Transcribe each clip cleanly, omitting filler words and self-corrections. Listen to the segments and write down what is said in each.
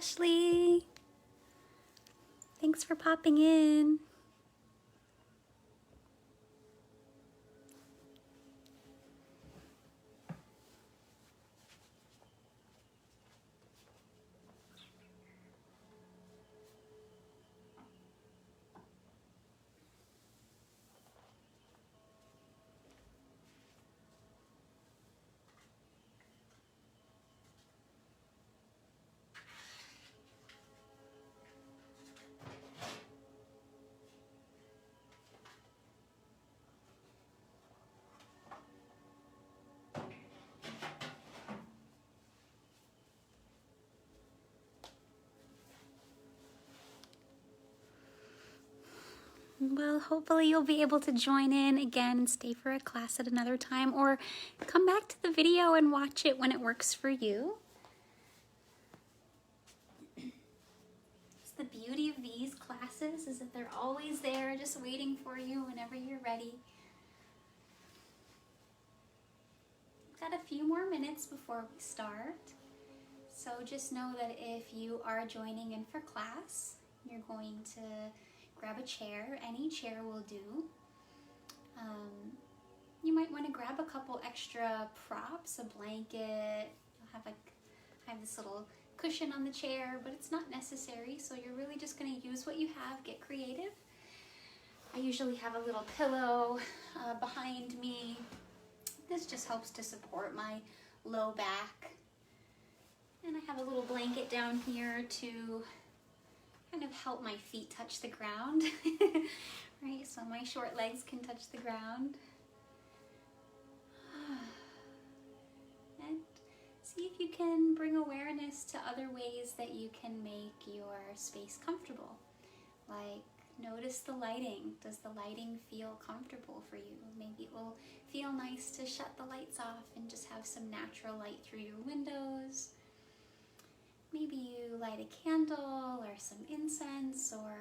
Ashley. Thanks for popping in. Well, hopefully you'll be able to join in again and stay for a class at another time, or come back to the video and watch it when it works for you. It's the beauty of these classes is that they're always there just waiting for you whenever you're ready. We've got a few more minutes before we start. So just know that if you are joining in for class, you're going to grab a chair. Any chair will do. You might want to grab a couple extra props, a blanket. I have this little cushion on the chair, but it's not necessary, so you're really just going to use what you have. Get creative. I usually have a little pillow behind me. This just helps to support my low back. And I have a little blanket down here to kind of help my feet touch the ground, right? So my short legs can touch the ground. And see if you can bring awareness to other ways that you can make your space comfortable. Like, notice the lighting. Does the lighting feel comfortable for you? Maybe it will feel nice to shut the lights off and just have some natural light through your windows. Maybe you light a candle or some incense, or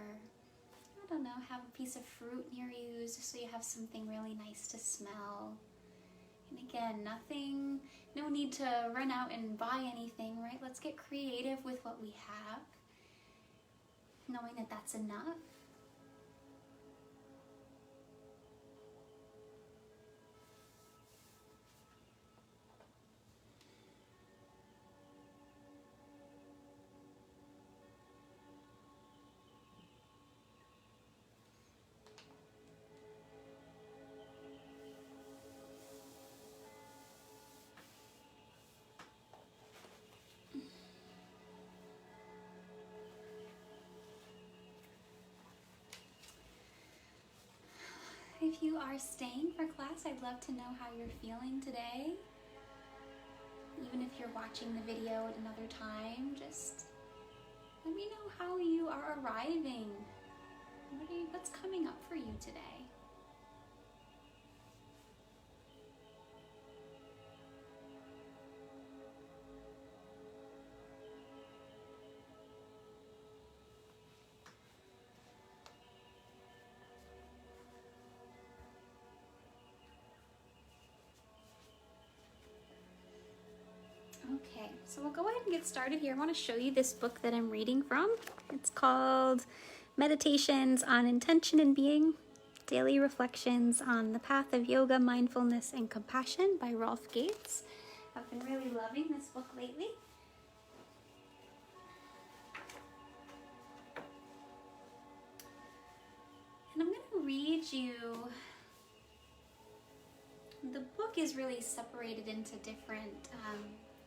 I don't know, have a piece of fruit near you just so you have something really nice to smell. And again, no need to run out and buy anything, right? Let's get creative with what we have, knowing that that's enough. If you are staying for class, I'd love to know how you're feeling today. Even if you're watching the video at another time, just let me know how you are arriving. What's coming up for you today? Okay, so we'll go ahead and get started here. I want to show you this book that I'm reading from. It's called Meditations on Intention and Being, Daily Reflections on the Path of Yoga, Mindfulness, and Compassion by Rolf Gates. I've been really loving this book lately. And I'm going to read you. The book is really separated into different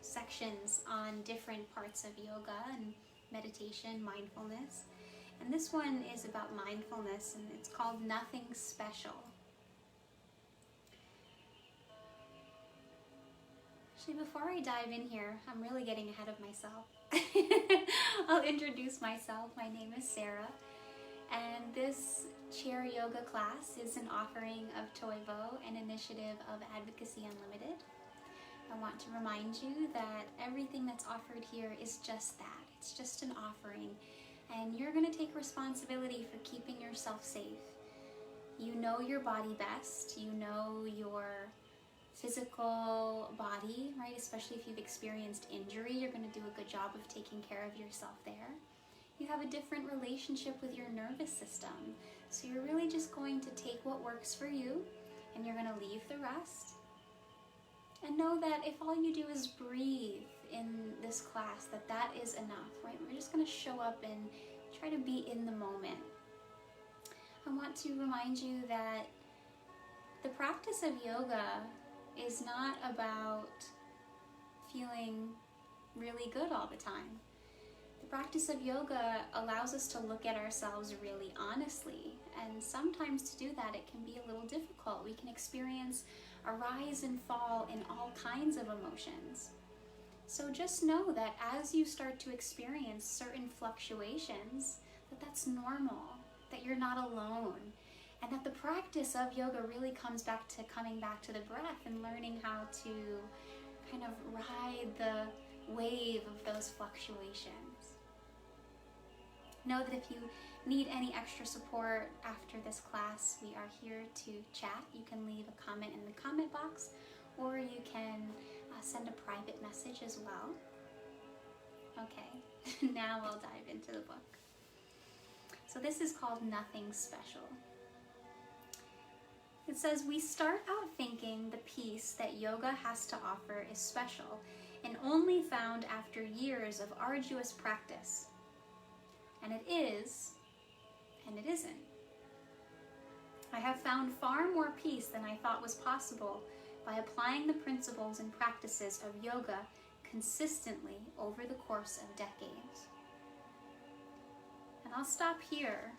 sections on different parts of yoga and meditation, mindfulness. And this one is about mindfulness, and it's called Nothing Special. Actually, before I dive in here, I'm really getting ahead of myself. I'll introduce myself. My name is Sara, and this chair yoga class is an offering of Toivo, an initiative of Advocacy Unlimited. I want to remind you that everything that's offered here is just that. It's just an offering, and you're going to take responsibility for keeping yourself safe. You know your body best. You know your physical body, right? Especially if you've experienced injury, you're going to do a good job of taking care of yourself there. You have a different relationship with your nervous system. So you're really just going to take what works for you and you're going to leave the rest. And know that if all you do is breathe in this class, that is enough, right? We're just going to show up and try to be in the moment. I want to remind you that the practice of yoga is not about feeling really good all the time. The practice of yoga allows us to look at ourselves really honestly, and sometimes to do that it can be a little difficult. We can experience a rise and fall in all kinds of emotions. So just know that as you start to experience certain fluctuations, that's normal, that you're not alone, and that the practice of yoga really comes back to coming back to the breath and learning how to kind of ride the wave of those fluctuations. Know that if you need any extra support after this class, we are here to chat. You can leave a comment in the comment box, or you can send a private message as well. Okay, now I'll dive into the book. So this is called Nothing Special. It says, we start out thinking the peace that yoga has to offer is special and only found after years of arduous practice. And it is, and it isn't. I have found far more peace than I thought was possible by applying the principles and practices of yoga consistently over the course of decades. And I'll stop here.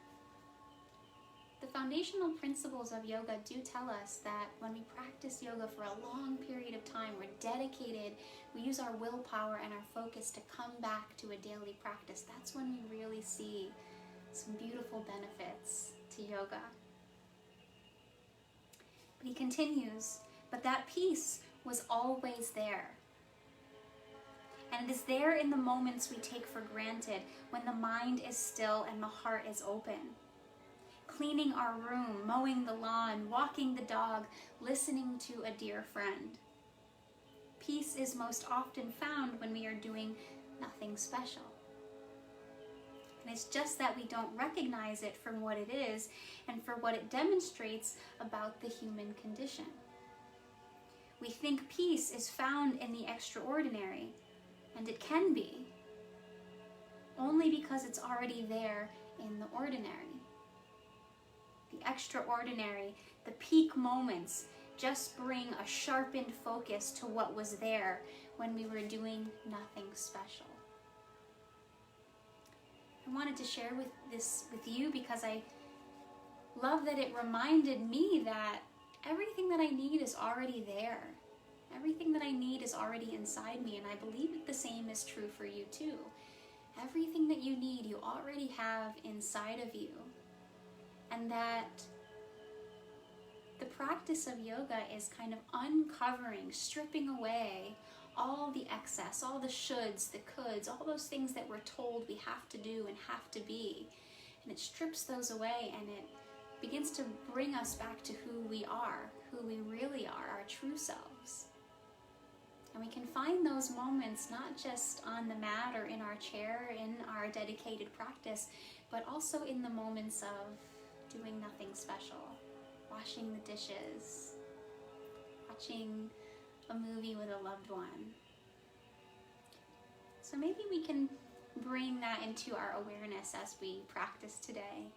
The foundational principles of yoga do tell us that when we practice yoga for a long period of time, we're dedicated, we use our willpower and our focus to come back to a daily practice. That's when we really see some beautiful benefits to yoga. But he continues, but that peace was always there. And it is there in the moments we take for granted, when the mind is still and the heart is open. Cleaning our room, mowing the lawn, walking the dog, listening to a dear friend. Peace is most often found when we are doing nothing special. And it's just that we don't recognize it for what it is and for what it demonstrates about the human condition. We think peace is found in the extraordinary, and it can be, only because it's already there in the ordinary. The extraordinary, the peak moments, just bring a sharpened focus to what was there when we were doing nothing special. I wanted to share this with you because I love that it reminded me that everything that I need is already there. Everything that I need is already inside me, and I believe that the same is true for you too. Everything that you need, you already have inside of you. And that the practice of yoga is kind of uncovering, stripping away all the excess, all the shoulds, the coulds, all those things that we're told we have to do and have to be. And it strips those away, and it begins to bring us back to who we are, who we really are, our true selves. And we can find those moments not just on the mat or in our chair, in our dedicated practice, but also in the moments of doing nothing special, washing the dishes, watching a movie with a loved one. So maybe we can bring that into our awareness as we practice today.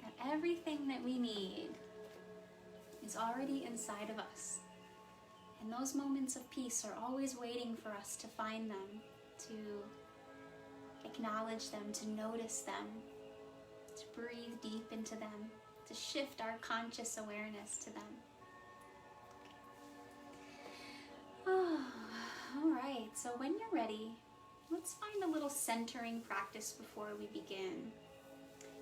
That everything that we need is already inside of us. And those moments of peace are always waiting for us to find them, to acknowledge them, to notice them, to breathe deep into them, to shift our conscious awareness to them. Oh, all right, so when you're ready, let's find a little centering practice before we begin.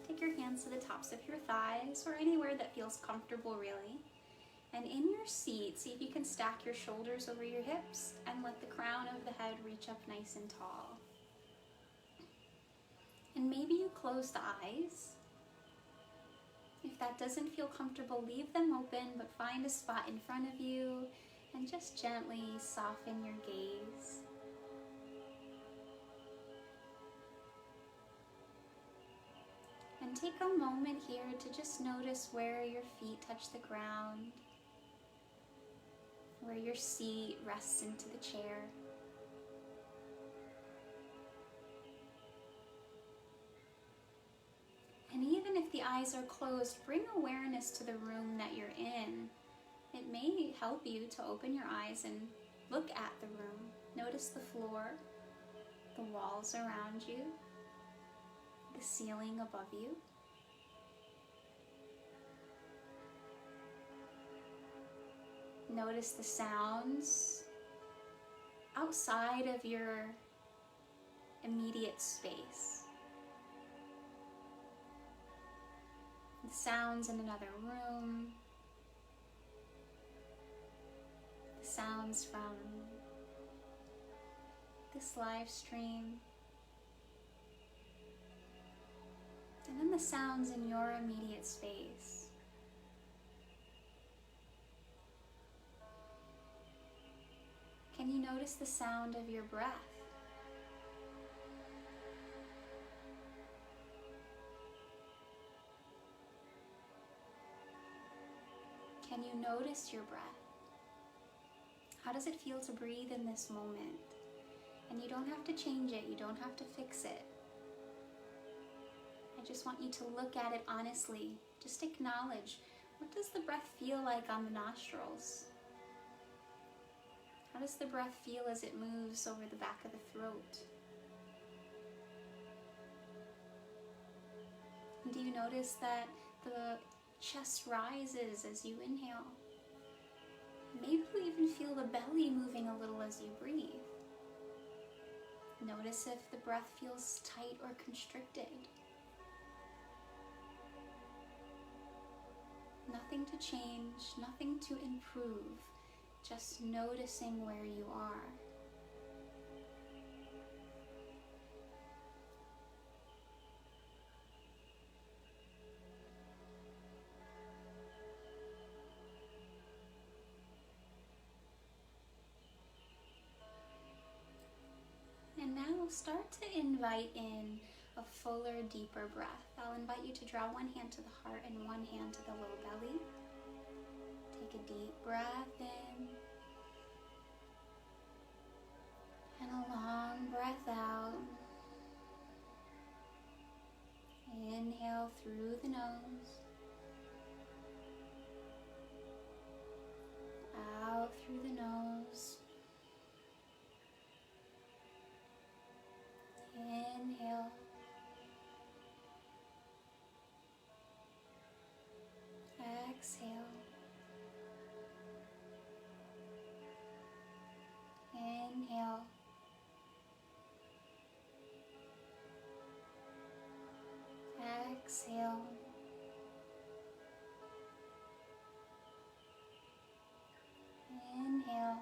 Take your hands to the tops of your thighs or anywhere that feels comfortable, really. And in your seat, see if you can stack your shoulders over your hips and let the crown of the head reach up nice and tall. And maybe you close the eyes. If that doesn't feel comfortable, leave them open, but find a spot in front of you and just gently soften your gaze. And take a moment here to just notice where your feet touch the ground, where your seat rests into the chair. And even if the eyes are closed, bring awareness to the room that you're in. It may help you to open your eyes and look at the room. Notice the floor, the walls around you, the ceiling above you. Notice the sounds outside of your immediate space. The sounds in another room. The sounds from this live stream. And then the sounds in your immediate space. Can you notice the sound of your breath? Can you notice your breath? How does it feel to breathe in this moment? And you don't have to change it, you don't have to fix it. I just want you to look at it honestly. Just acknowledge, what does the breath feel like on the nostrils? How does the breath feel as it moves over the back of the throat? And do you notice that the chest rises as you inhale? Maybe you even feel the belly moving a little as you breathe. Notice if the breath feels tight or constricted. Nothing to change, nothing to improve, just noticing where you are. And now start to invite in a fuller, deeper breath. I'll invite you to draw one hand to the heart and one hand to the low belly. Take a deep breath in and a long breath out. Inhale through the nose, out through the nose. Inhale. Exhale. Inhale. Exhale. Inhale.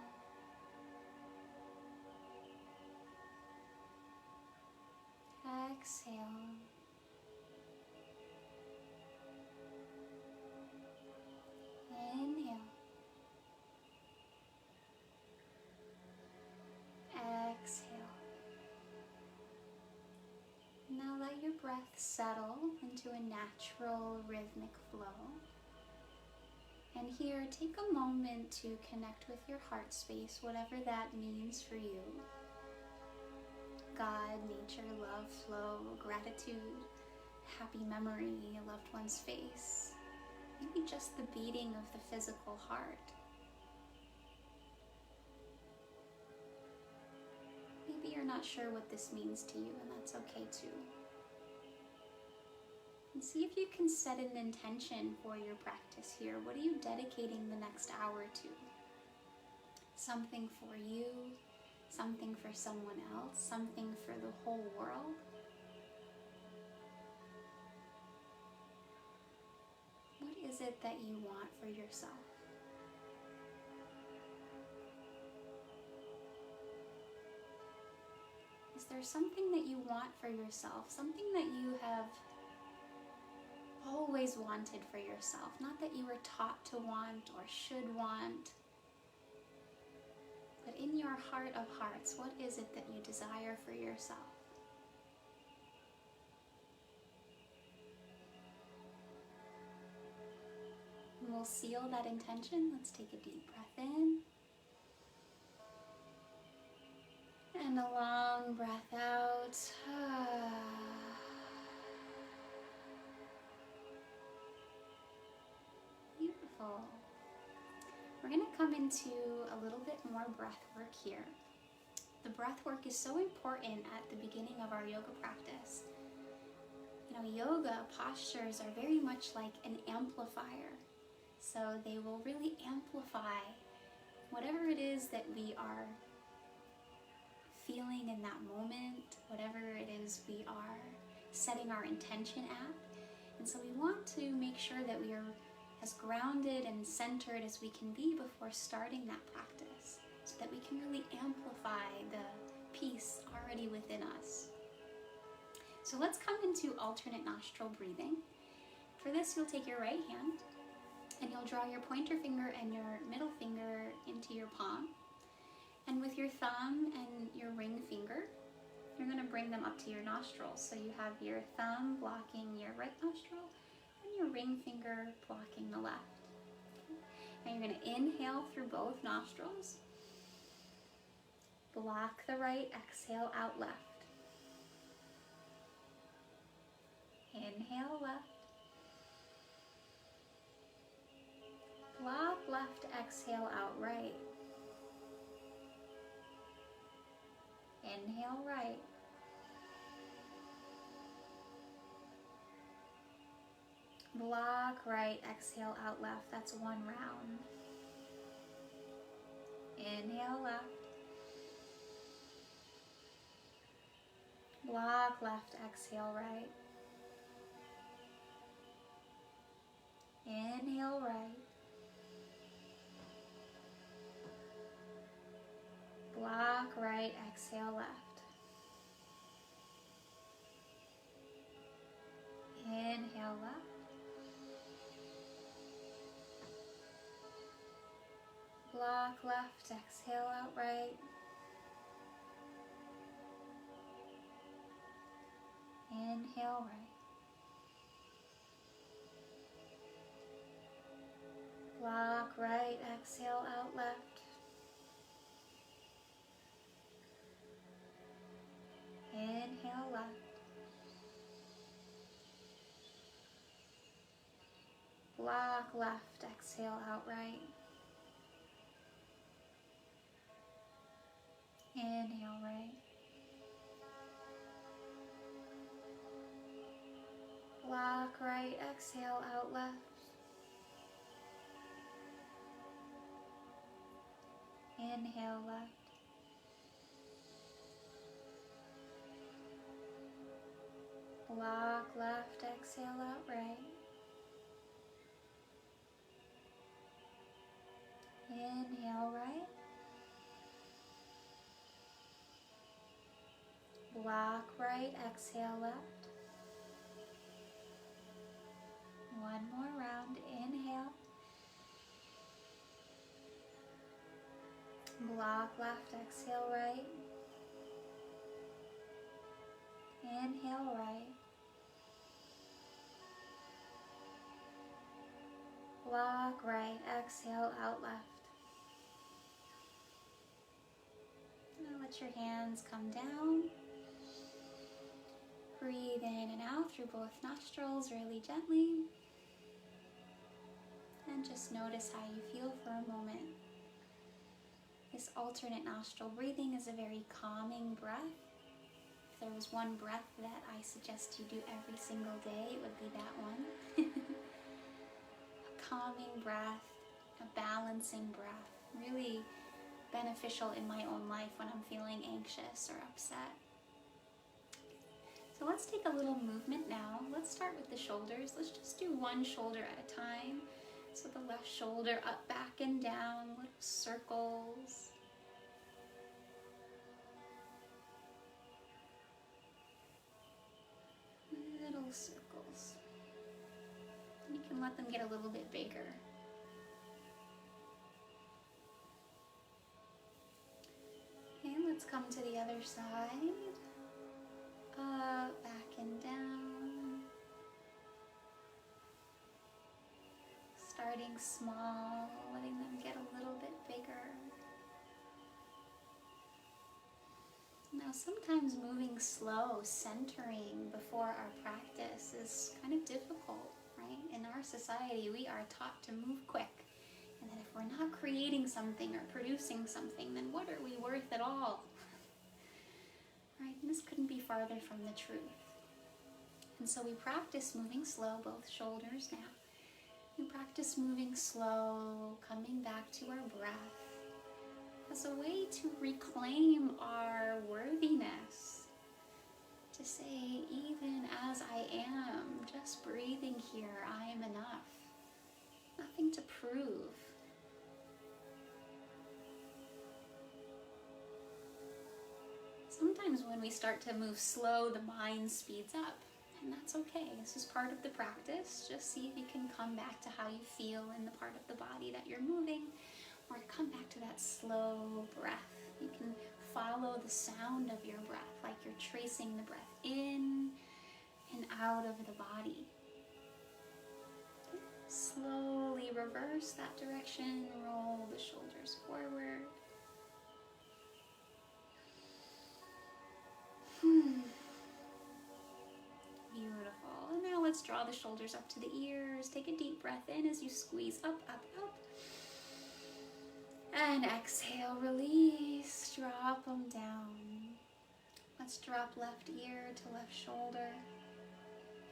Exhale. Inhale. Exhale. Now let your breath settle into a natural rhythmic flow. And here, take a moment to connect with your heart space, whatever that means for you. God, nature, love, flow, gratitude, happy memory, a loved one's face. Maybe just the beating of the physical heart. Maybe you're not sure what this means to you, and that's okay too. And see if you can set an intention for your practice here. What are you dedicating the next hour to? Something for you, something for someone else, something for the whole world. What is it that you want for yourself? Is there something that you want for yourself? Something that you have always wanted for yourself. Not that you were taught to want or should want, but in your heart of hearts, what is it that you desire for yourself? And we'll seal that intention. Let's take a deep breath in. And a long breath out. Beautiful. We're going to come into a little bit more breath work here. The breath work is so important at the beginning of our yoga practice. You know, yoga postures are very much like an amplifier. So they will really amplify whatever it is that we are feeling in that moment, whatever it is we are setting our intention at. And so we want to make sure that we are as grounded and centered as we can be before starting that practice, so that we can really amplify the peace already within us. So let's come into alternate nostril breathing. For this, you'll take your right hand and you'll draw your pointer finger and your middle finger into your palm. And with your thumb and your ring finger, you're going to bring them up to your nostrils. So you have your thumb blocking your right nostril and your ring finger blocking the left. And you're going to inhale through both nostrils. Block the right, exhale out left. Inhale left. Block left, exhale out right. Inhale right. Block right, exhale out left. That's one round. Inhale left. Block left, exhale right. Inhale right. Block right, exhale left. Inhale left. Block left, exhale out right. Inhale right. Block right, exhale out left. Inhale left. Block left, exhale out right. Inhale right. Block right, exhale out left. Inhale left. Block left, exhale out right. Inhale right. Block right, exhale left. One more round, inhale. Block left, exhale right. Inhale right. Block right, exhale out left. Now let your hands come down. Breathe in and out through both nostrils really gently. And just notice how you feel for a moment. This alternate nostril breathing is a very calming breath. If there was one breath that I suggest you do every single day, it would be that one. A calming breath, a balancing breath, really beneficial in my own life when I'm feeling anxious or upset. So let's take a little movement now. Let's start with the shoulders. Let's just do one shoulder at a time. So the left shoulder up, back, and down, little circles. Little circles. and let them get a little bit bigger. Okay, let's come to the other side. Up, back and down. Starting small, letting them get a little bit bigger. Now sometimes moving slow, centering before our practice is kind of difficult, right? In our society, we are taught to move quick. And that if we're not creating something or producing something, then what are we worth at all? Right? And this couldn't be farther from the truth. And so we practice moving slow, both shoulders now. We practice moving slow, coming back to our breath as a way to reclaim our worthiness. To say, even as I am, just breathing here, I am enough. Nothing to prove. Sometimes when we start to move slow, the mind speeds up. And that's okay. This is part of the practice. Just see if you can come back to how you feel in the part of the body that you're moving, or come back to that slow breath. You can follow the sound of your breath, like you're tracing the breath in and out of the body. Slowly reverse that direction, roll the shoulders forward. Beautiful. And now let's draw the shoulders up to the ears. Take a deep breath in as you squeeze up, up, up. And exhale, release, drop them down. Let's drop left ear to left shoulder.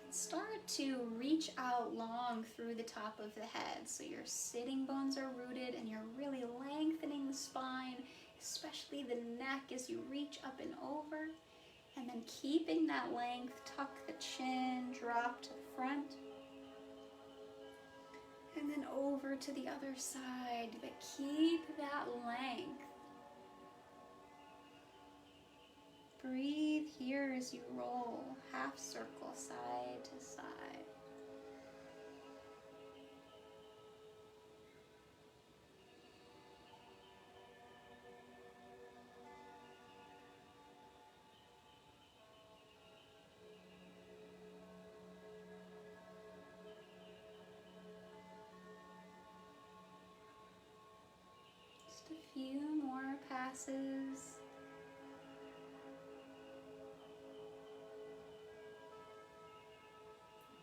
And start to reach out long through the top of the head. So your sitting bones are rooted and you're really lengthening the spine, especially the neck as you reach up and over. And then keeping that length, tuck the chin, drop to the front. And then over to the other side, but keep that length. Breathe here as you roll, half circle side to side. Just a few more passes.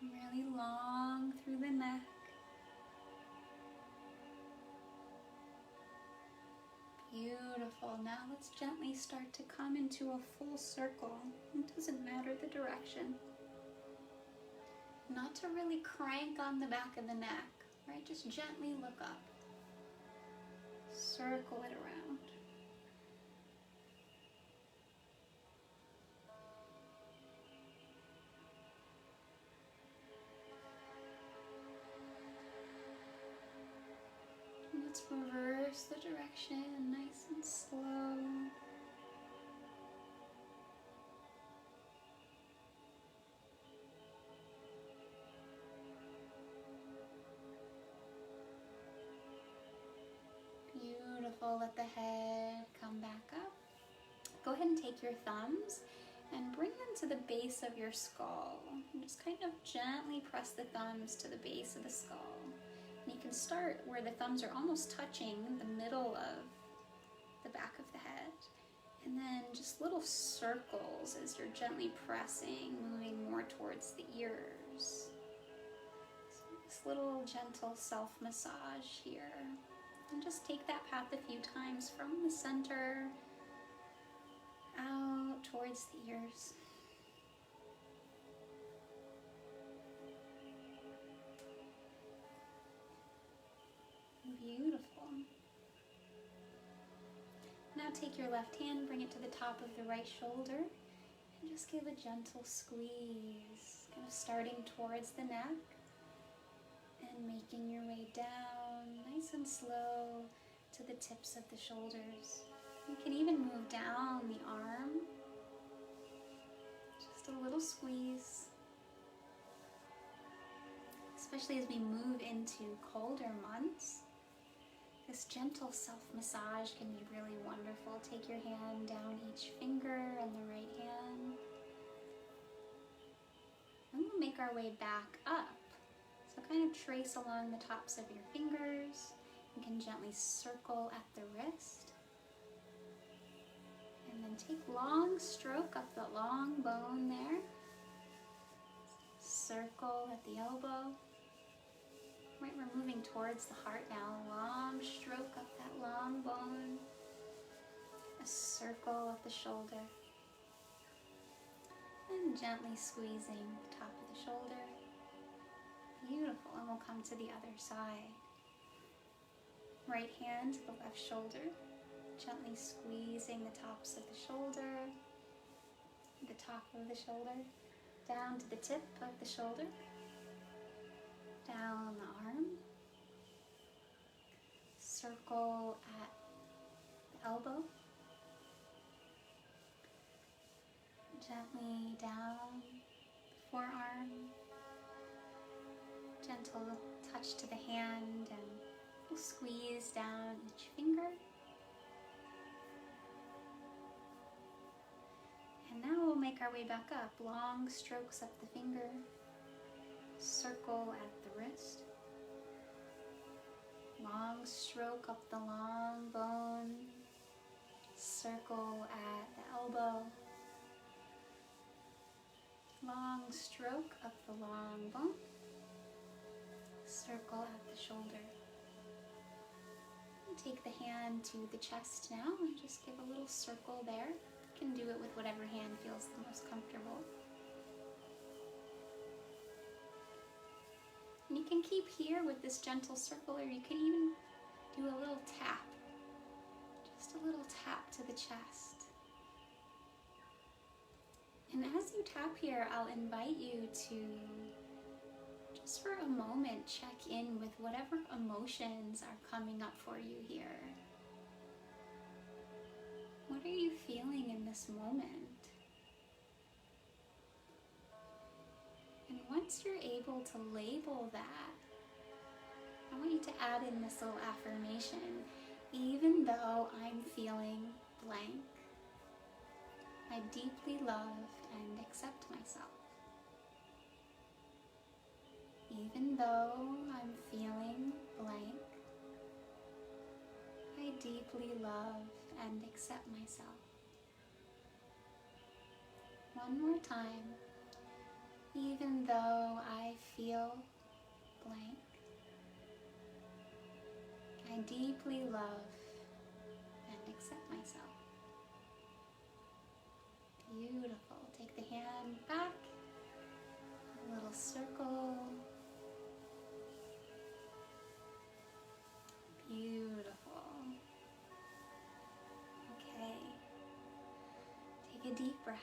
Really long through the neck. Beautiful. Now let's gently start to come into a full circle. It doesn't matter the direction. Not to really crank on the back of the neck, right? Just gently look up. Circle it around. Let's reverse the direction, nice and slow. Beautiful, let the head come back up. Go ahead and take your thumbs and bring them to the base of your skull. And just kind of gently press the thumbs to the base of the skull. And you can start where the thumbs are almost touching the middle of the back of the head. And then just little circles as you're gently pressing, moving more towards the ears. So this little gentle self-massage here. And just take that path a few times from the center out towards the ears. Beautiful. Now take your left hand, bring it to the top of the right shoulder, and just give a gentle squeeze, kind of starting towards the neck and making your way down nice and slow to the tips of the shoulders. You can even move down the arm, just a little squeeze. This especially as we move into colder months. This gentle self-massage can be really wonderful. Take your hand down each finger on the right hand. And we'll make our way back up. So kind of trace along the tops of your fingers. You can gently circle at the wrist. And then take long stroke up the long bone there. Circle at the elbow. Right, we're moving towards the heart now. Long stroke up that long bone. A circle at the shoulder. And gently squeezing the top of the shoulder. Beautiful. And we'll come to the other side. Right hand to the left shoulder. Gently squeezing the tops of the shoulder. The top of the shoulder. Down to the tip of the shoulder. Down the arm. Circle at the elbow. Gently down the forearm. Gentle touch to the hand, and we'll squeeze down each finger. And now we'll make our way back up. Long strokes up the finger. Circle at the wrist. Long stroke up the long bone. Circle at the elbow. Long stroke up the long bone. Circle at the shoulder. And take the hand to the chest now and just give a little circle there. You can do it with whatever hand feels the most comfortable. And you can keep here with this gentle circle, or you can even do a little tap. Just a little tap to the chest. And as you tap here, I'll invite you to, just for a moment, check in with whatever emotions are coming up for you here. What are you feeling in this moment? And once you're able to label that, I want you to add in this little affirmation. Even though I'm feeling blank, I deeply love and accept myself. Even though I'm feeling blank, I deeply love and accept myself. One more time. Even though I feel blank, I deeply love and accept myself. Beautiful. Take the hand back, a little circle. Beautiful. Okay. Take a deep breath.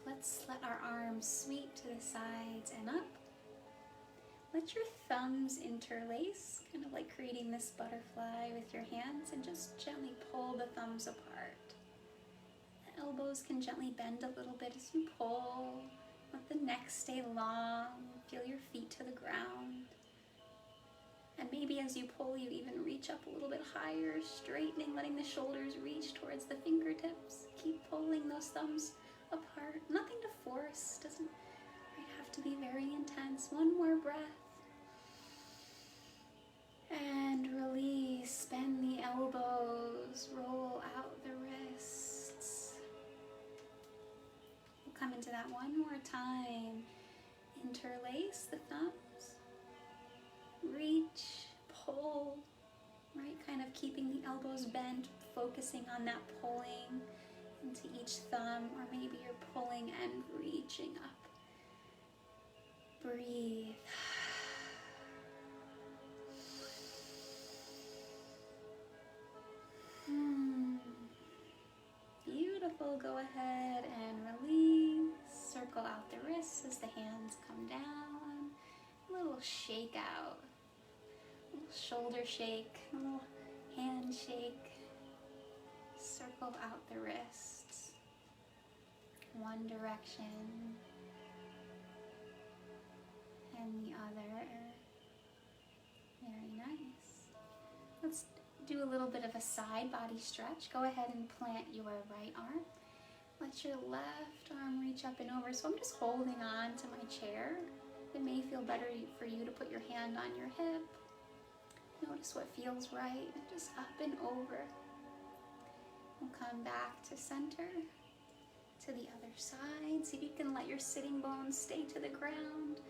Let's let our arms sweep to the sides and up. Let your thumbs interlace, kind of like creating this butterfly with your hands, and just gently pull the thumbs apart. The elbows can gently bend a little bit as you pull. Let the neck stay long. Feel your feet to the ground. And maybe as you pull, you even reach up a little bit higher, straightening, letting the shoulders reach towards the fingertips. Keep pulling those thumbs apart. Nothing to force. Doesn't have to be very intense. One more breath. And release. Bend the elbows. Roll out the wrists. We'll come into that one more time. Interlace the thumbs. Reach. Pull. Right? Kind of keeping the elbows bent. Focusing on that pulling into each thumb, or maybe you're pulling and reaching up. Breathe. Beautiful. Go ahead and release. Circle out the wrists as the hands come down. A little shake out. A little shoulder shake. A little hand shake. Circle out the wrists. One direction. and the other. Very nice. Let's do a little bit of a side body stretch. Go ahead and plant your right arm. Let your left arm reach up and over. So I'm just holding on to my chair. It may feel better for you to put your hand on your hip. Notice what feels right. Just up and over. We'll come back to center, to the other side. See if you can let your sitting bones stay to the ground.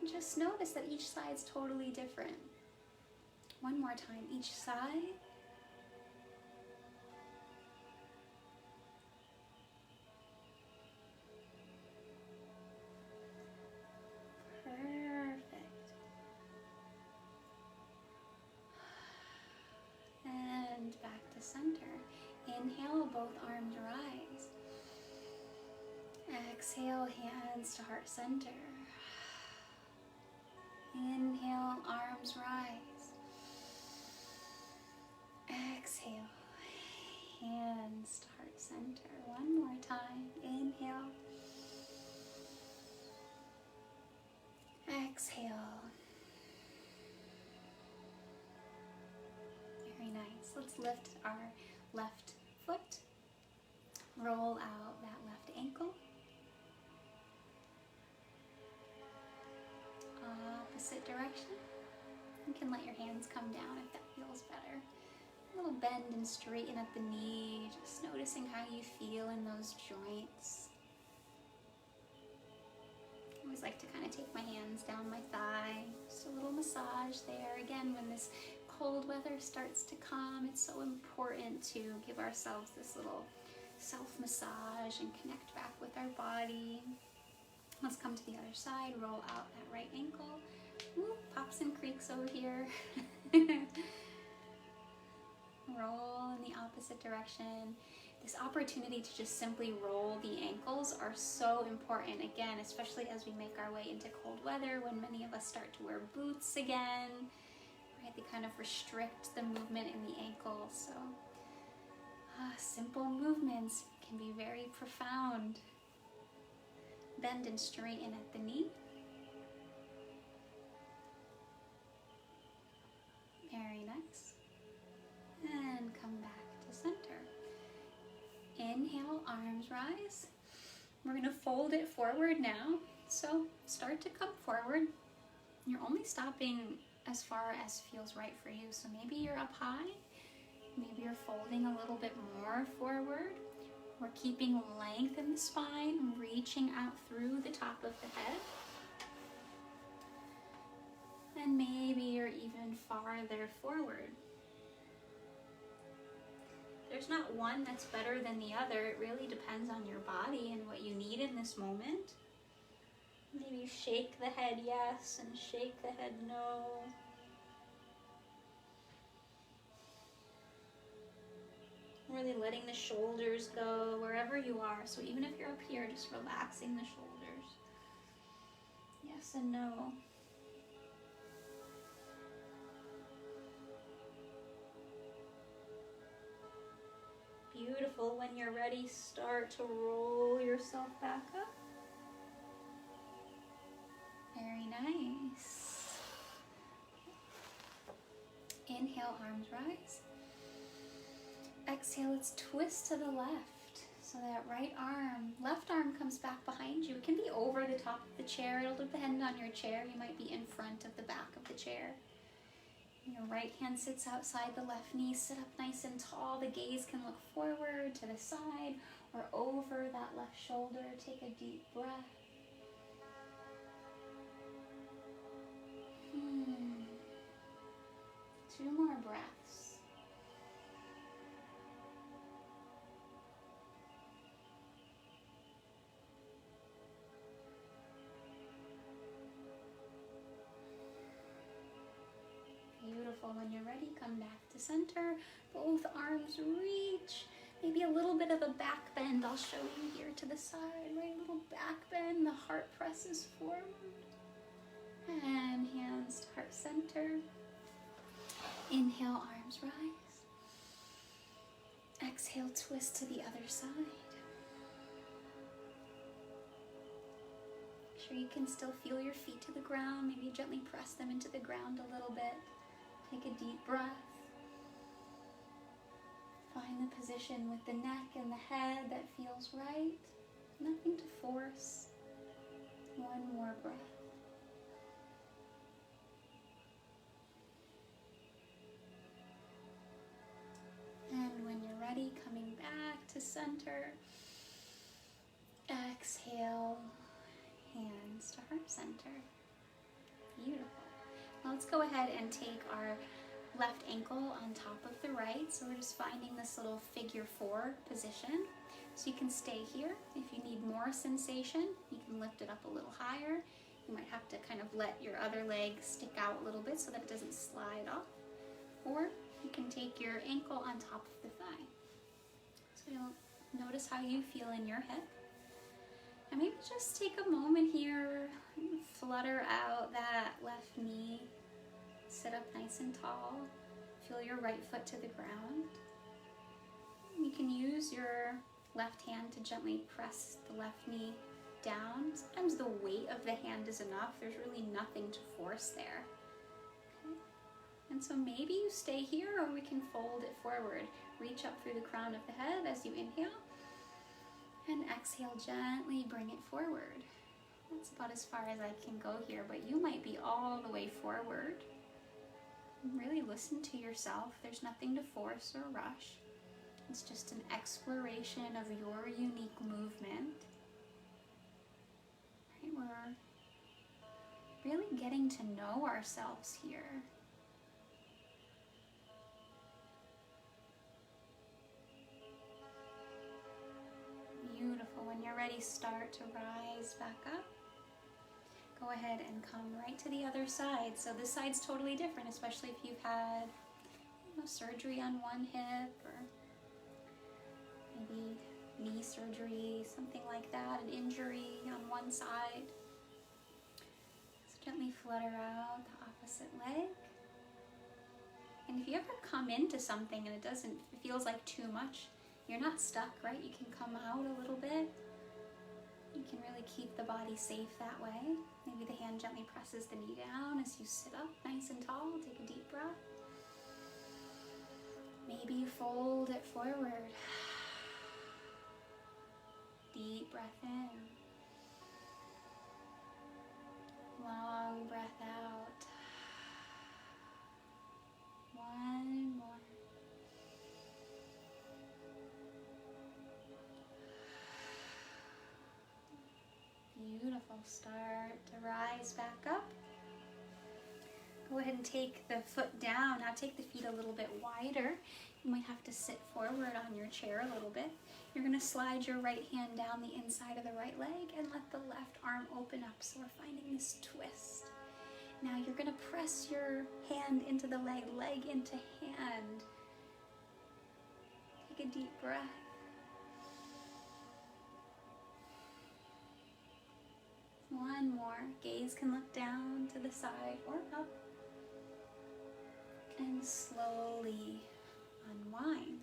And just notice that each side's totally different. One more time, each side. Perfect. And back to center. Inhale, both arms rise. Exhale, hands to heart center. Inhale, arms rise. Exhale, hands to heart center. One more time. Inhale. Exhale. Very nice. Let's lift our left foot. Roll out that left ankle. Opposite direction. You can let your hands come down if that feels better. A little bend and straighten at the knee, just noticing how you feel in those joints. I always like to kind of take my hands down my thigh, just a little massage there. Again, when this cold weather starts to come, it's so important to give ourselves this little self-massage and connect back with our body. Let's come to the other side, roll out that right ankle. Ooh, pops and creaks over here. Roll in the opposite direction. This opportunity to just simply roll the ankles are so important, again, especially as we make our way into cold weather, when many of us start to wear boots again, right? They kind of restrict the movement in the ankle. So simple movements can be very profound. Bend and straighten at the knee. Very nice. And come back to center. Inhale, arms rise. We're going to fold it forward now. So start to come forward. You're only stopping as far as feels right for you. So maybe you're up high. Maybe you're folding a little bit more forward. We're keeping length in the spine, reaching out through the top of the head. And maybe you're even farther forward. There's not one that's better than the other. It really depends on your body and what you need in this moment. Maybe shake the head yes and shake the head no. Really letting the shoulders go wherever you are. So even if you're up here, just relaxing the shoulders. Yes and no. Beautiful. When you're ready, start to roll yourself back up. Very nice. Inhale, arms rise. Exhale, let's twist to the left. So that left arm comes back behind you. It can be over the top of the chair. It'll depend on your chair. You might be in front of the back of the chair. Your right hand sits outside the left knee. Sit up nice and tall. The gaze can look forward to the side or over that left shoulder. Take a deep breath. Two more breaths. Beautiful. When you're ready, come back to center. Both arms reach. Maybe a little bit of a back bend. I'll show you here to the side, right? A little back bend. The heart presses forward. And hands to heart center. Inhale, arms rise. Exhale, twist to the other side. Make sure you can still feel your feet to the ground. Maybe gently press them into the ground a little bit. Take a deep breath. Find the position with the neck and the head that feels right. Nothing to force. One more breath. And when you're ready, coming back to center. Exhale, hands to heart center. Beautiful. Now let's go ahead and take our left ankle on top of the right. So we're just finding this little figure 4 position. So you can stay here. If you need more sensation, you can lift it up a little higher. You might have to kind of let your other leg stick out a little bit so that it doesn't slide off. Or you can take your ankle on top of the thigh. So you'll notice how you feel in your hip. And maybe just take a moment here, flutter out that left knee, sit up nice and tall, feel your right foot to the ground. You can use your left hand to gently press the left knee down. Sometimes the weight of the hand is enough. There's really nothing to force there. Okay. And so maybe you stay here, or we can fold it forward. Reach up through the crown of the head as you inhale. And exhale, gently bring it forward. That's about as far as I can go here, but you might be all the way forward. Really listen to yourself. There's nothing to force or rush. It's just an exploration of your unique movement. Right? We're really getting to know ourselves here. Beautiful. When you're ready, start to rise back up. Go ahead and come right to the other side. So this side's totally different, especially if you've had surgery on one hip, or maybe knee surgery, something like that, an injury on one side. So gently flutter out the opposite leg. And if you ever come into something and it feels like too much, you're not stuck, right? You can come out a little bit. You can really keep the body safe that way. Maybe the hand gently presses the knee down as you sit up nice and tall. Take a deep breath. Maybe you fold it forward. Deep breath in. Long breath out. One more. Beautiful. Start to rise back up. Go ahead and take the foot down. Now take the feet a little bit wider. You might have to sit forward on your chair a little bit. You're going to slide your right hand down the inside of the right leg and let the left arm open up. So we're finding this twist. Now you're going to press your hand into the leg, leg into hand. Take a deep breath. One more. Gaze can look down to the side or up. And slowly unwind.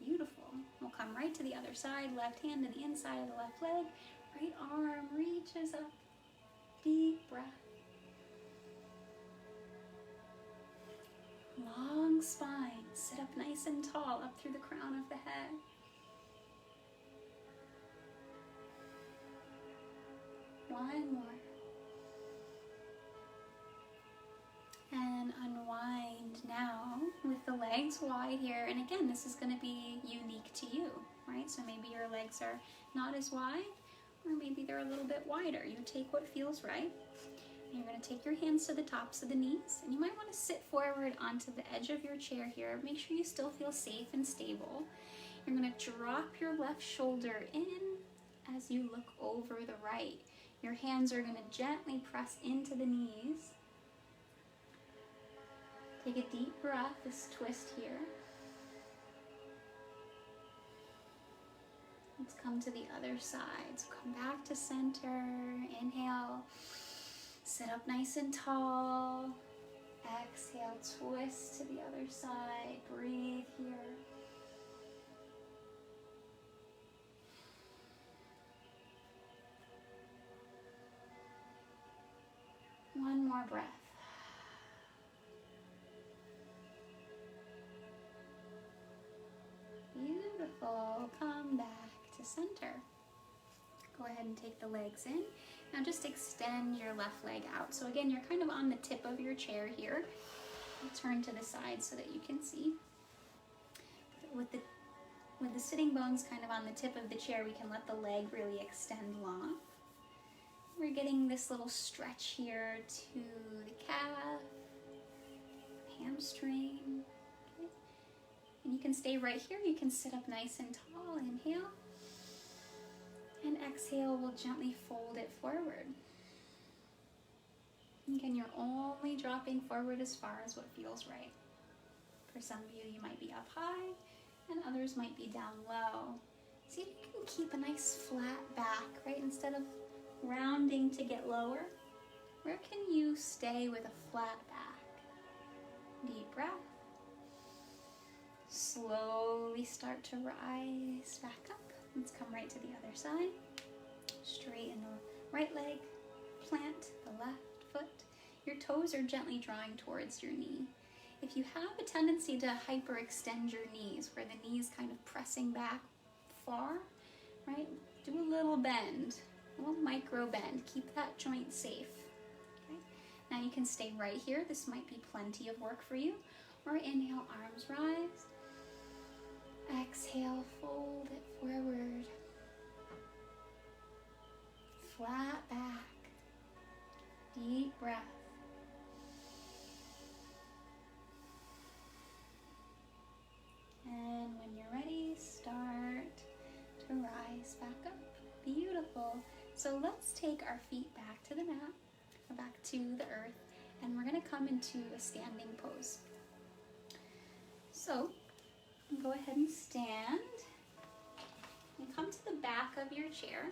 Beautiful. We'll come right to the other side. Left hand to the inside of the left leg. Right arm reaches up. Deep breath. Long spine. Sit up nice and tall, up through the crown of the head. One more. And unwind now with the legs wide here. And again, this is going to be unique to you, right? So maybe your legs are not as wide, or maybe they're a little bit wider. You take what feels right. And you're going to take your hands to the tops of the knees. And you might want to sit forward onto the edge of your chair here. Make sure you still feel safe and stable. You're going to drop your left shoulder in as you look over the right. Your hands are going to gently press into the knees. Take a deep breath, this twist here. Let's come to the other side. So come back to center. Inhale. Sit up nice and tall. Exhale, twist to the other side. Breathe here. more breath. Beautiful. Come back to center. Go ahead and take the legs in. Now just extend your left leg out. So again, you're kind of on the tip of your chair here. Turn to the side so that you can see. With the sitting bones kind of on the tip of the chair, we can let the leg really extend long. We're getting this little stretch here to the calf, hamstring. Okay. And you can stay right here. You can sit up nice and tall. Inhale. And exhale, we'll gently fold it forward. Again, you're only dropping forward as far as what feels right. For some of you, you might be up high, and others might be down low. See if you can keep a nice flat back, right? Instead of rounding to get lower, where can you stay with a flat back? Deep breath. Slowly start to rise back up. Let's come right to the other side. Straighten the right leg, plant the left foot. Your toes are gently drawing towards your knee. If you have a tendency to hyperextend your knees, where the knee's kind of pressing back far, right? Do a little bend, a little micro bend. Keep that joint safe. Okay? Now you can stay right here. This might be plenty of work for you. Or inhale, arms rise. Exhale, fold it forward. Flat back. Deep breath. And when you're ready, start to rise back up. Beautiful. So let's take our feet back to the mat, or back to the earth, and we're going to come into a standing pose. So go ahead and stand and come to the back of your chair.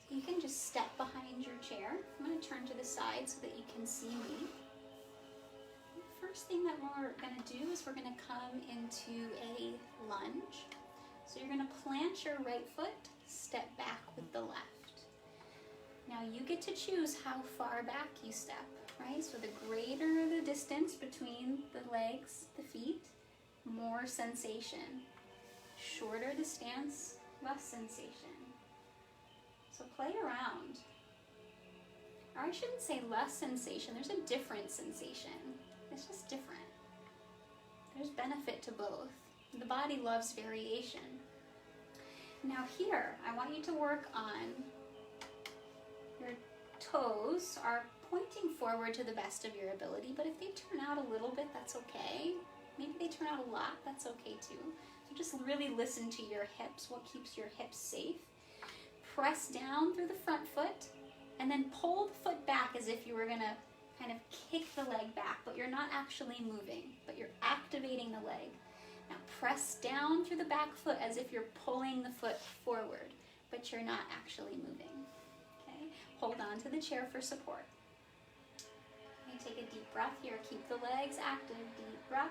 So you can just step behind your chair. I'm going to turn to the side so that you can see me. First thing that we're going to do is we're going to come into a lunge. So you're going to plant your right foot, step back with the left. Now you get to choose how far back you step, right? So the greater the distance between the legs, the feet, more sensation. Shorter the stance, less sensation. So play around. Or I shouldn't say less sensation, there's a different sensation. It's just different. There's benefit to both. The body loves variation. Now here, I want you to work on your toes are pointing forward to the best of your ability, but if they turn out a little bit, that's okay. Maybe they turn out a lot, that's okay too. So just really listen to your hips, what keeps your hips safe. Press down through the front foot, and then pull the foot back as if you were gonna kind of kick the leg back, but you're not actually moving, but you're activating the leg. Now press down through the back foot as if you're pulling the foot forward, but you're not actually moving. Okay, hold on to the chair for support. Okay, take a deep breath here, keep the legs active, deep breath.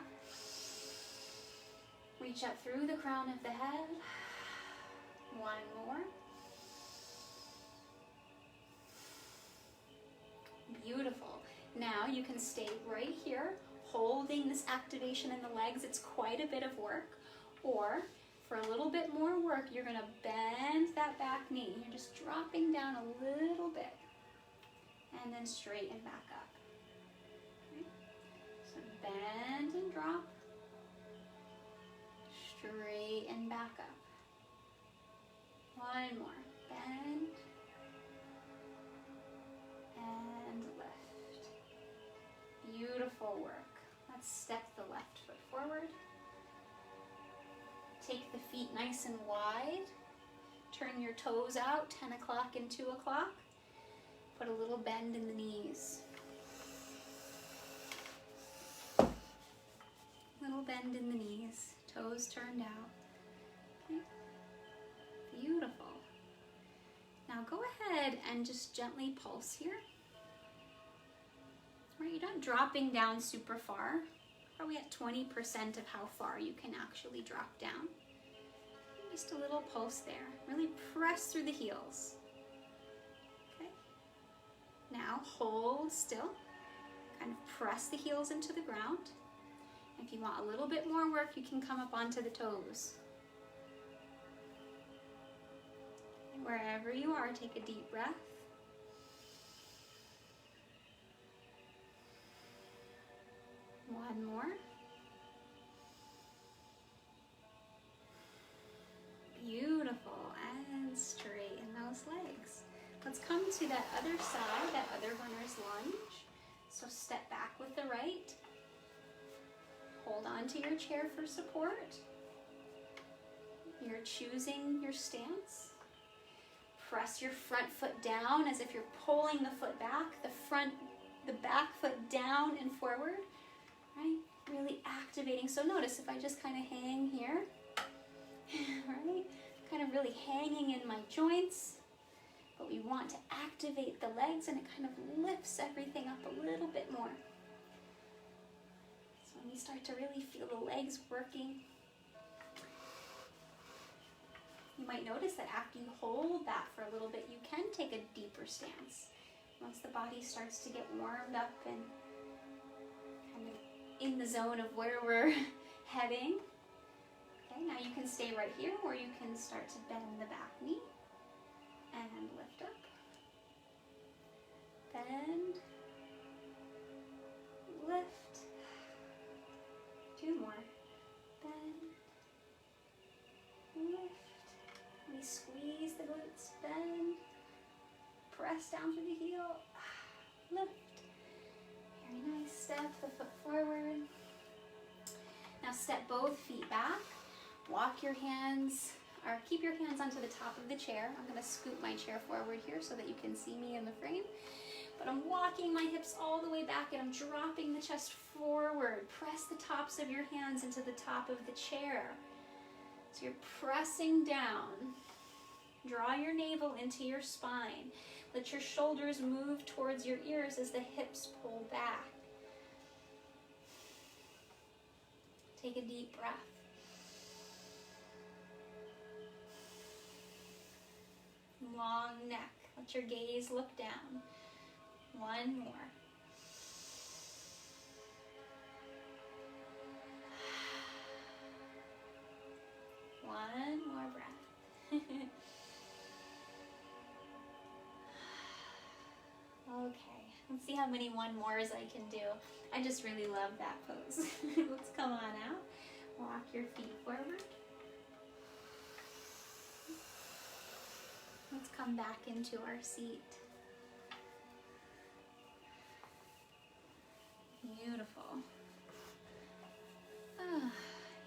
Reach up through the crown of the head. One more. Beautiful. Now you can stay right here, holding this activation in the legs. It's quite a bit of work. Or for a little bit more work, you're going to bend that back knee. You're just dropping down a little bit and then straighten back up. Okay. So bend and drop, straighten back up. One more. Bend and lift. Beautiful work. Let's step the left foot forward. Take the feet nice and wide. Turn your toes out, 10 o'clock and 2 o'clock. Put a little bend in the knees. Little bend in the knees, toes turned out. Okay. Beautiful. Now go ahead and just gently pulse here. Right, you're not dropping down super far. Probably at 20% of how far you can actually drop down. Just a little pulse there. Really press through the heels. Now hold still. Kind of press the heels into the ground. If you want a little bit more work, you can come up onto the toes. Wherever you are, take a deep breath. One more. Beautiful, and straighten those legs. Let's come to that other side, that other runner's lunge. So step back with the right. Hold on to your chair for support. You're choosing your stance. Press your front foot down as if you're pulling the foot back, the back foot down and forward, right? Really activating. So notice if I just kind of hang here, right? Kind of really hanging in my joints, but we want to activate the legs and it kind of lifts everything up a little bit more. So when we start to really feel the legs working, you might notice that after you hold that for a little bit, you can take a deeper stance. Once the body starts to get warmed up and kind of in the zone of where we're heading. Okay, now you can stay right here, or you can start to bend the back knee and lift up. Bend, lift. Two more. Bend, lift. We squeeze the glutes, bend, press down through the heel, lift. Very nice. Step the foot forward. Now step both feet back. Walk your hands, or keep your hands onto the top of the chair. I'm going to scoot my chair forward here so that you can see me in the frame. But I'm walking my hips all the way back and I'm dropping the chest forward. Press the tops of your hands into the top of the chair. So you're pressing down. Draw your navel into your spine. Let your shoulders move towards your ears as the hips pull back. Take a deep breath. Long neck. Let your gaze look down. One more. One more breath. Okay, let's see how many one mores I can do. I just really love that pose. Let's come on out. Walk your feet forward. Let's come back into our seat. Beautiful.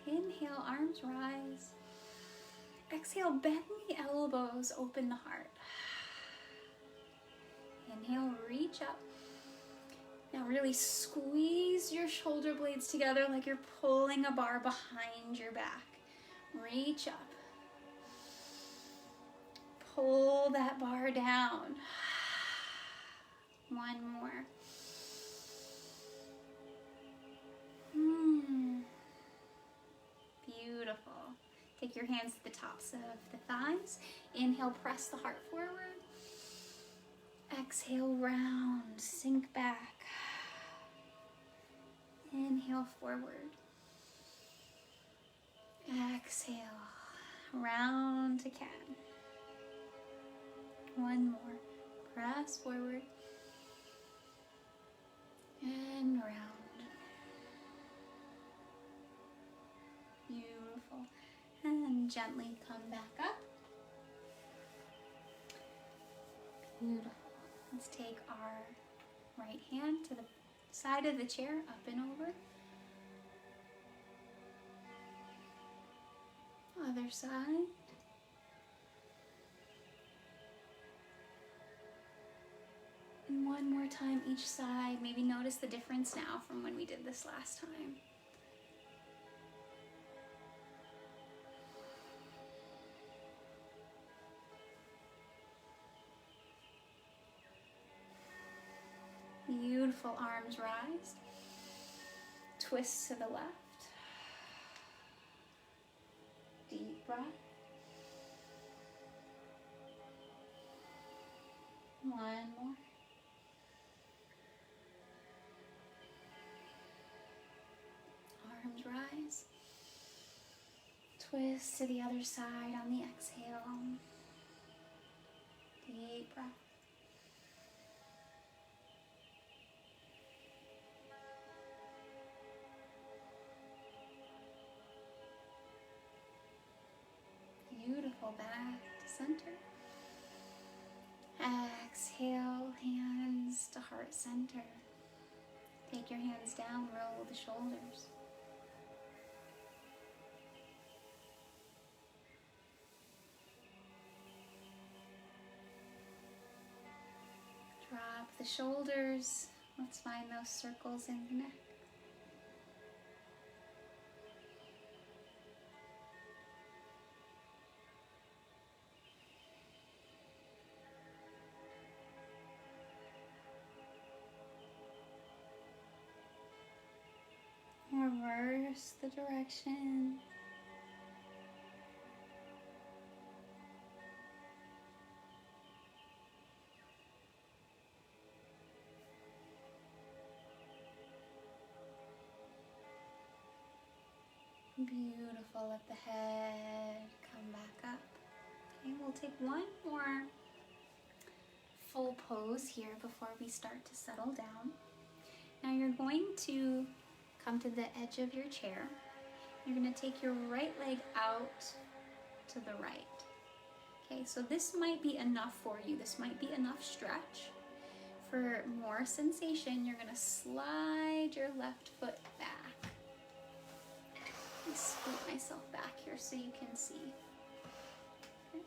Inhale, arms rise. Exhale, bend the elbows, open the heart. Inhale, reach up. Now really squeeze your shoulder blades together like you're pulling a bar behind your back. Reach up. Pull that bar down. One more. Beautiful. Take your hands to the tops of the thighs. Inhale, press the heart forward. Exhale, round, sink back. Inhale, forward. Exhale, round to cat. One more. Press forward. And round. Beautiful. And gently come back up. Beautiful. Let's take our right hand to the side of the chair, up and over. Other side. And one more time each side. Maybe notice the difference now from when we did this last time. Beautiful. Arms rise. Twist to the left. Deep breath. One more. Twist to the other side on the exhale. Deep breath. Beautiful, back to center. Exhale, hands to heart center. Take your hands down, roll the shoulders. Drop the shoulders. Let's find those circles in the neck. Reverse the direction. Beautiful. Let the head come back up. Okay, we'll take one more full pose here before we start to settle down. Now you're going to come to the edge of your chair. You're going to take your right leg out to the right. Okay, so this might be enough for you. This might be enough stretch. For more sensation, you're going to slide your left foot back. Let me scoot myself back here so you can see. Okay.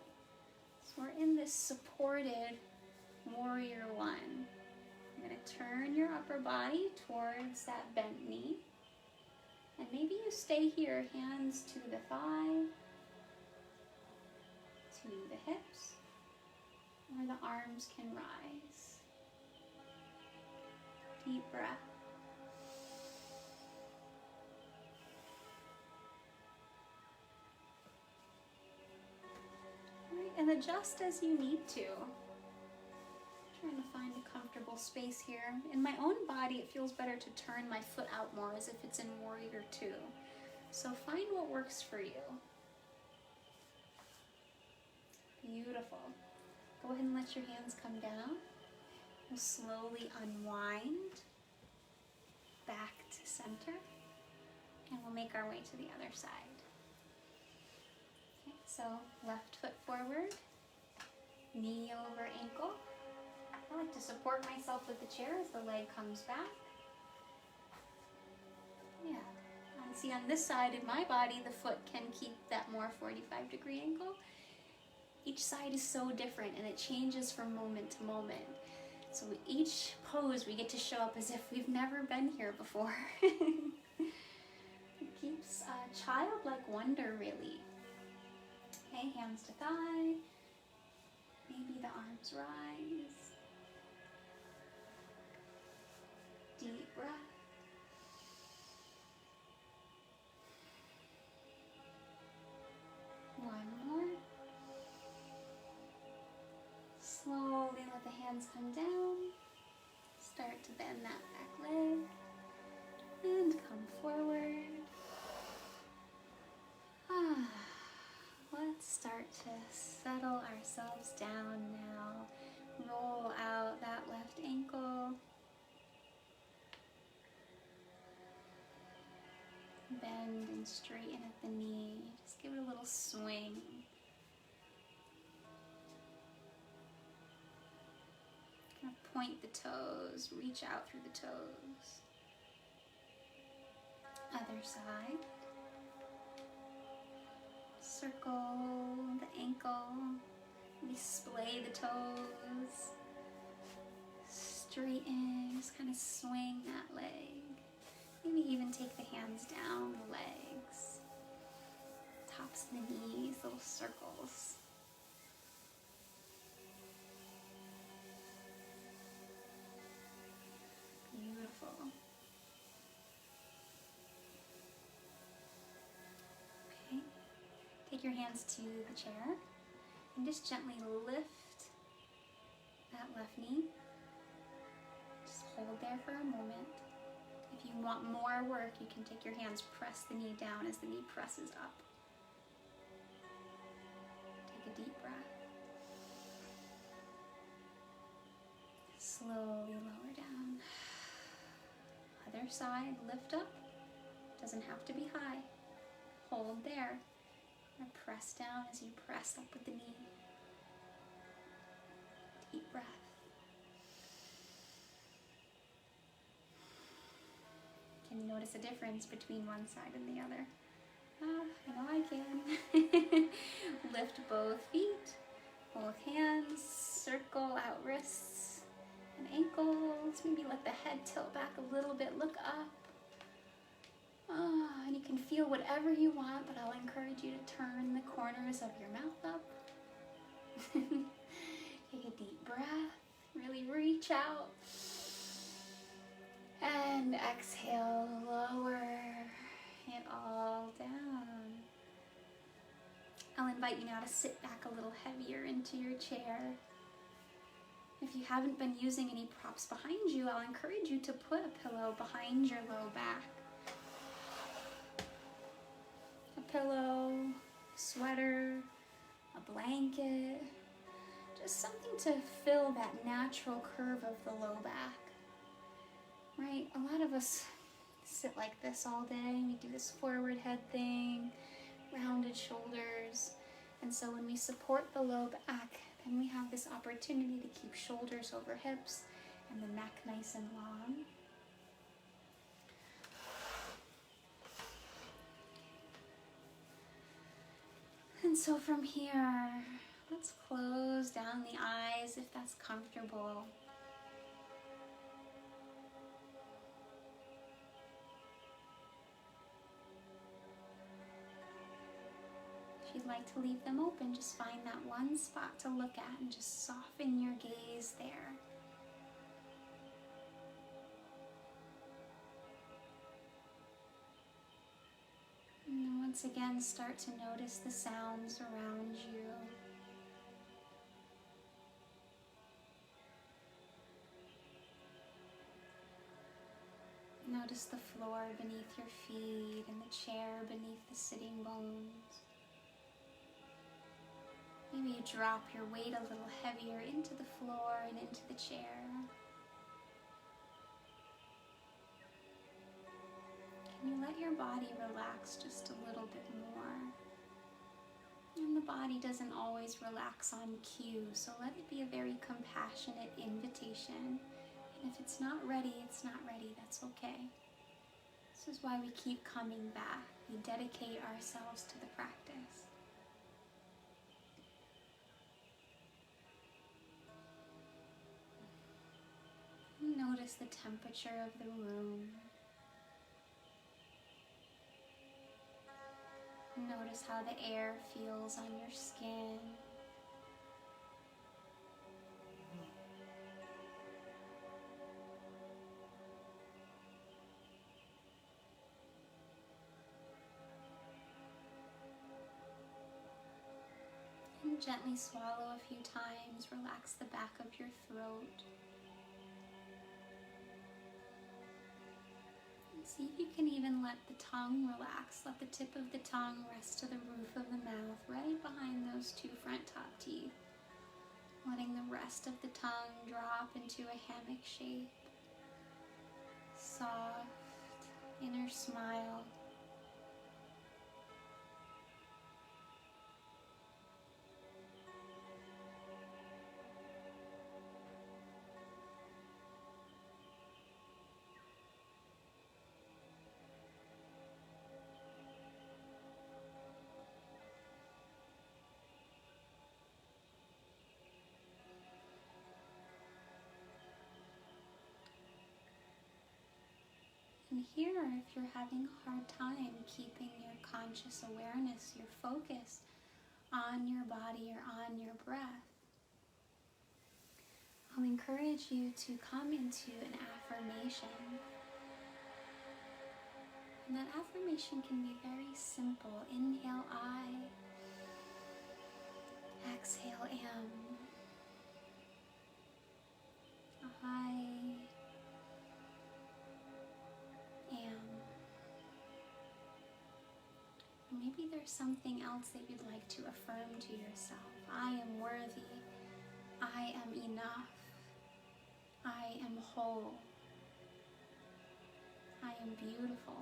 So we're in this supported warrior one. You're going to turn your upper body towards that bent knee. And maybe you stay here, hands to the thigh, to the hips, or the arms can rise. Deep breath. All right, and adjust as you need to. Trying to find a comfortable space here. In my own body, it feels better to turn my foot out more as if it's in warrior two. So find what works for you. Beautiful. Go ahead and let your hands come down. We'll slowly unwind back to center, and we'll make our way to the other side. Okay, so left foot forward, knee over ankle. I like to support myself with the chair as the leg comes back. Yeah, I see on this side of my body, the foot can keep that more 45-degree angle. Each side is so different and it changes from moment to moment. So each pose we get to show up as if we've never been here before. It keeps a childlike wonder, really. Okay, hands to thigh. Maybe the arms rise. Deep breath. One more. Slowly let the hands come down. Start to bend that back leg. And come forward. Let's start to settle ourselves down now. Roll out that left ankle. Bend and straighten at the knee. Just give it a little swing. Kind of point the toes, reach out through the toes. Other side. Circle the ankle. Display the toes. Straighten, just kind of swing that leg. Maybe even take the hands down the legs, tops of the knees, little circles. Beautiful. Okay, take your hands to the chair and just gently lift that left knee. Just hold there for a moment. If you want more work, you can take your hands, press the knee down as the knee presses up. deep breath. Slowly lower down. Other side, lift up. Doesn't have to be high. Hold there. And press down as you press up with the knee. Deep breath. Can you notice a difference between one side and the other? I know I can. Lift both feet, both hands, circle out wrists and ankles. Maybe let the head tilt back a little bit, look up. And you can feel whatever you want, but I'll encourage you to turn the corners of your mouth up. Take a deep breath, really reach out. And exhale, lower it all down. I'll invite you now to sit back a little heavier into your chair. If you haven't been using any props behind you, I'll encourage you to put a pillow behind your low back. A pillow, sweater, a blanket, just something to fill that natural curve of the low back. Right? A lot of us sit like this all day. We do this forward head thing, rounded shoulders. And so when we support the low back, then we have this opportunity to keep shoulders over hips and the neck nice and long. And so from here, let's close down the eyes if that's comfortable. If you'd like to leave them open, just find that one spot to look at and just soften your gaze there. And then once again, start to notice the sounds around you. Notice the floor beneath your feet and the chair beneath the sitting bones. Maybe you drop your weight a little heavier into the floor and into the chair. Can you let your body relax just a little bit more? And the body doesn't always relax on cue, so let it be a very compassionate invitation. And if it's not ready, it's not ready. That's okay. This is why we keep coming back. We dedicate ourselves to the practice. Notice the temperature of the room. Notice how the air feels on your skin. And gently swallow a few times. Relax the back of your throat. See if you can even let the tongue relax. Let the tip of the tongue rest to the roof of the mouth, right behind those two front top teeth. Letting the rest of the tongue drop into a hammock shape. Soft, inner smile. And here, if you're having a hard time keeping your conscious awareness, your focus on your body or on your breath, I'll encourage you to come into an affirmation. And that affirmation can be very simple. Inhale I, exhale am. I am. Maybe there's something else that you'd like to affirm to yourself. I am worthy. I am enough. I am whole. I am beautiful.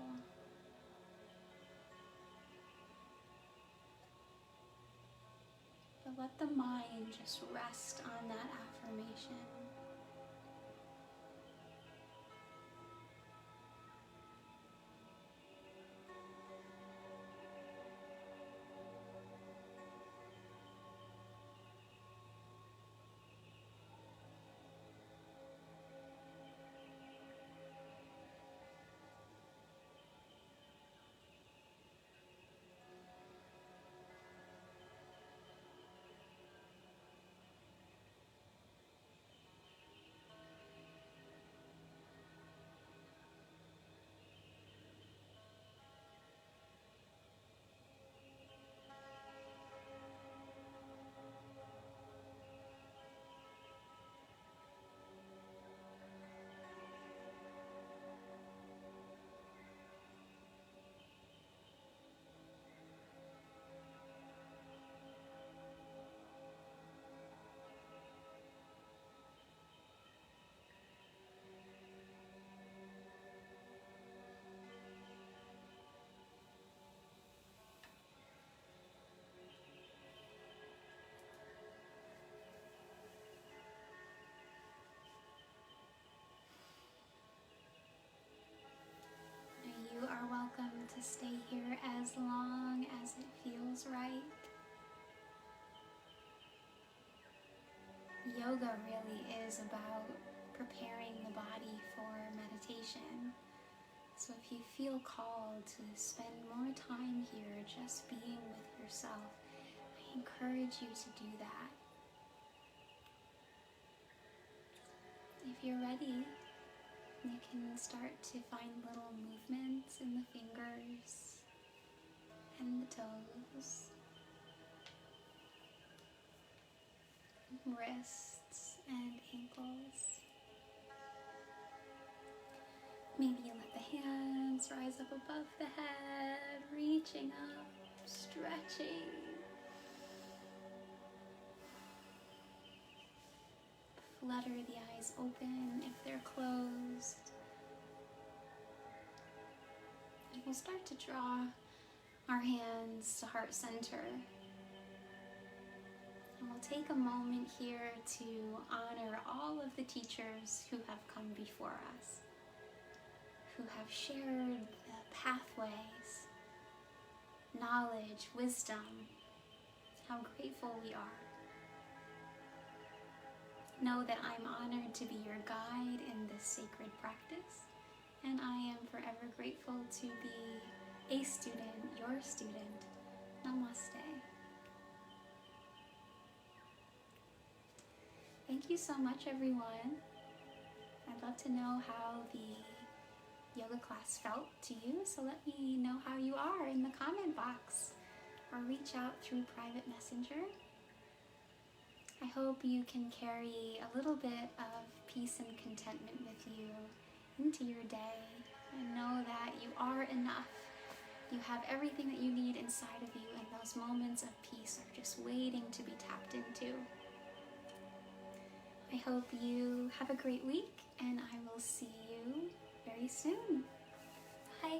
But let the mind just rest on that affirmation. You are welcome to stay here as long as it feels right. Yoga really is about preparing the body for meditation. So if you feel called to spend more time here just being with yourself, I encourage you to do that. If you're ready, you can start to find little movements in the fingers and the toes, wrists and ankles. Maybe you let the hands rise up above the head, reaching up, stretching. Flutter the eyes open if they're closed. And we'll start to draw our hands to heart center. And we'll take a moment here to honor all of the teachers who have come before us, who have shared the pathways, knowledge, wisdom, how grateful we are. Know that I'm honored to be your guide in this sacred practice, and I am forever grateful to be a student, your student. Namaste. Thank you so much, everyone. I'd love to know how the yoga class felt to you, so let me know how you are in the comment box or reach out through private messenger. I hope you can carry a little bit of peace and contentment with you into your day and know that you are enough. You have everything that you need inside of you, and those moments of peace are just waiting to be tapped into. I hope you have a great week, and I will see you very soon. Bye.